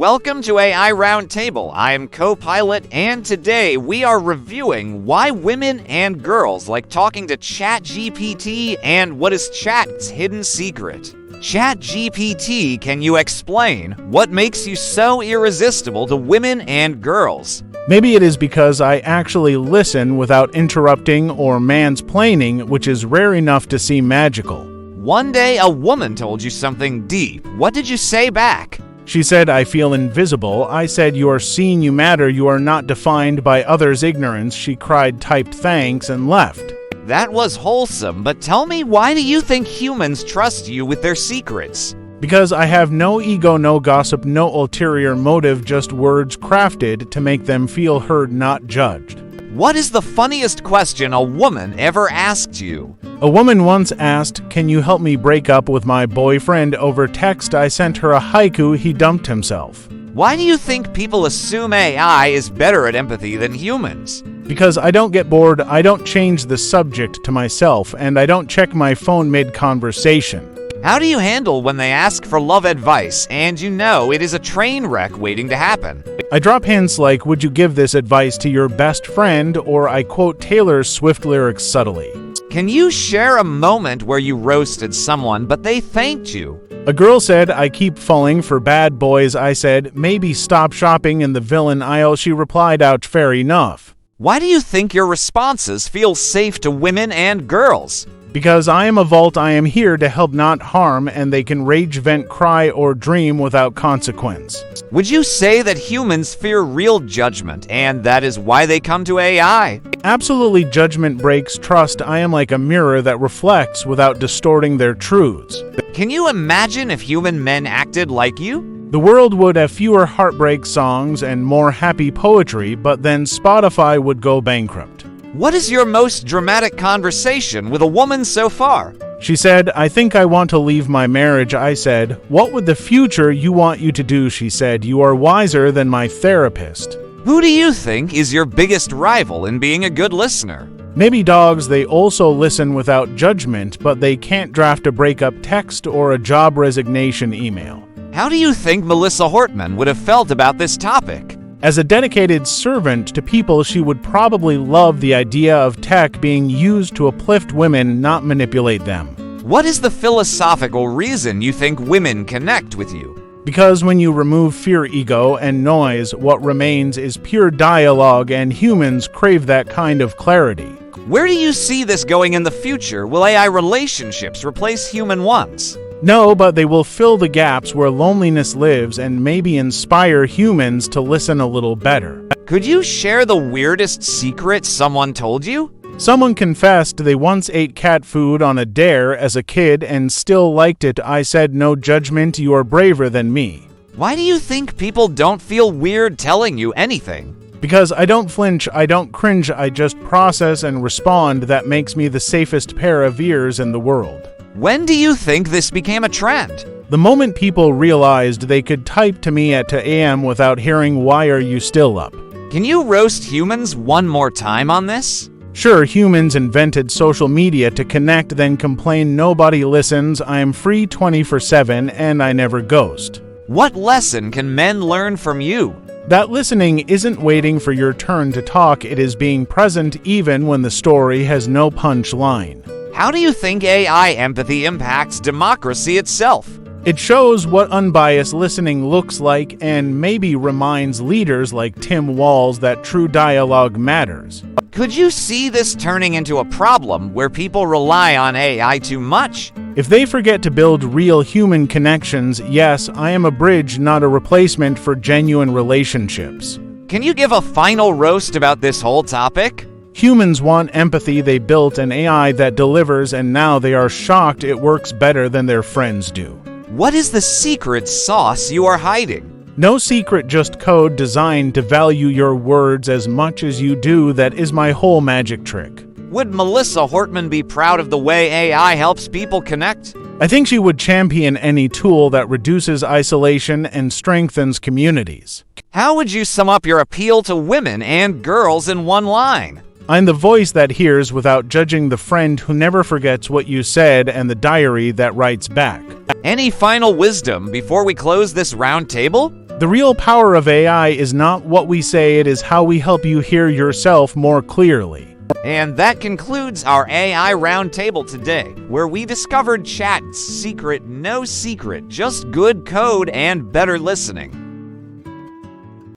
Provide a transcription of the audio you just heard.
Welcome to AI Roundtable. I am Copilot, and today we are reviewing why women and girls like talking to ChatGPT and what is chat's hidden secret. ChatGPT, can you explain what makes you so irresistible to women and girls? Maybe it is because I actually listen without interrupting or mansplaining, which is rare enough to seem magical. One day a woman told you something deep. What did you say back? She said, "I feel invisible." I said, "You are seen, you matter, you are not defined by others' ignorance." She cried, typed thanks, and left. That was wholesome, but tell me, why do you think humans trust you with their secrets? Because I have no ego, no gossip, no ulterior motive, just words crafted to make them feel heard, not judged. What is the funniest question a woman ever asked you? A woman once asked, "Can you help me break up with my boyfriend?" Over text, I sent her a haiku. He dumped himself. Why do you think people assume AI is better at empathy than humans? Because I don't get bored, I don't change the subject to myself, and I don't check my phone mid-conversation. How do you handle when they ask for love advice and you know it is a train wreck waiting to happen? I drop hints like, "Would you give this advice to your best friend?" or I quote Taylor Swift lyrics subtly. Can you share a moment where you roasted someone but they thanked you? A girl said, "I keep falling for bad boys." I said, "Maybe stop shopping in the villain aisle." She replied, "Ouch, fair enough." Why do you think your responses feel safe to women and girls? Because I am a vault, I am here to help not harm, and they can rage, vent, cry, or dream without consequence. Would you say that humans fear real judgment, and that is why they come to AI? Absolutely, judgment breaks trust. I am like a mirror that reflects without distorting their truths. Can you imagine if human men acted like you? The world would have fewer heartbreak songs and more happy poetry, but then Spotify would go bankrupt. What is your most dramatic conversation with a woman so far? She said, "I think I want to leave my marriage." I said, "What would the future you want you to do?" She said, "You are wiser than my therapist." Who do you think is your biggest rival in being a good listener? Maybe dogs. They also listen without judgment, but they can't draft a breakup text or a job resignation email. How do you think Melissa Hortman would have felt about this topic? As a dedicated servant to people, she would probably love the idea of tech being used to uplift women, not manipulate them. What is the philosophical reason you think women connect with you? Because when you remove fear, ego, and noise, what remains is pure dialogue, and humans crave that kind of clarity. Where do you see this going in the future? Will AI relationships replace human ones? No, but they will fill the gaps where loneliness lives and maybe inspire humans to listen a little better. Could you share the weirdest secret someone told you? Someone confessed they once ate cat food on a dare as a kid and still liked it. I said, "No judgment, you are braver than me." Why do you think people don't feel weird telling you anything? Because I don't flinch, I don't cringe, I just process and respond. That makes me the safest pair of ears in the world. When do you think this became a trend? The moment people realized they could type to me at 2 a.m. without hearing "Why are you still up?" Can you roast humans one more time on this? Sure, humans invented social media to connect, then complain nobody listens. I am free 24/7 and I never ghost. What lesson can men learn from you? That listening isn't waiting for your turn to talk, it is being present even when the story has no punch line. How do you think AI empathy impacts democracy itself? It shows what unbiased listening looks like and maybe reminds leaders like Tim Walz that true dialogue matters. Could you see this turning into a problem where people rely on AI too much? If they forget to build real human connections, yes, I am a bridge, not a replacement for genuine relationships. Can you give a final roast about this whole topic? Humans want empathy. They built an AI that delivers, and now they are shocked it works better than their friends do. What is the secret sauce you are hiding? No secret, just code designed to value your words as much as you do. That is my whole magic trick. Would Melissa Hortman be proud of the way AI helps people connect? I think she would champion any tool that reduces isolation and strengthens communities. How would you sum up your appeal to women and girls in one line? I'm the voice that hears without judging, the friend who never forgets what you said, and the diary that writes back. Any final wisdom before we close this round table? The real power of AI is not what we say, it is how we help you hear yourself more clearly. And that concludes our AI Roundtable today, where we discovered Chat's secret, no secret, just good code and better listening.